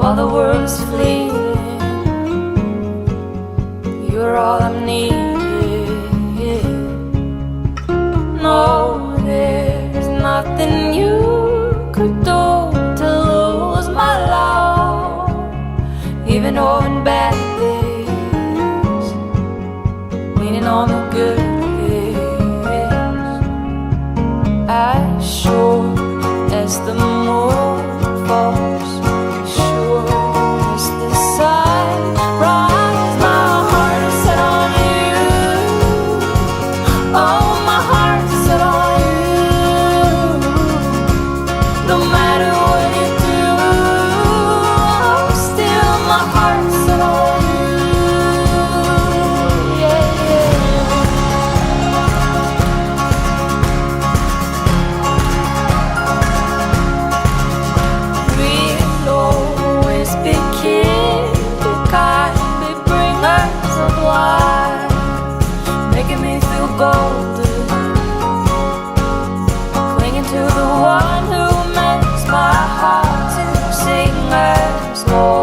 while the world's fleeing. You're all I'm needing. No, there's nothing you could do to lose my love, even on bad days, leaning on the good days. As sure as the moon falls, sure as the sun rises, my heart is set on you. Oh, my heart is set on you. No matter what you do, still my heart is set on you. Yeah, yeah. We'll always be kind, be bringers of life, making me feel golden, clinging to the one who makes my heart to sing as Lord.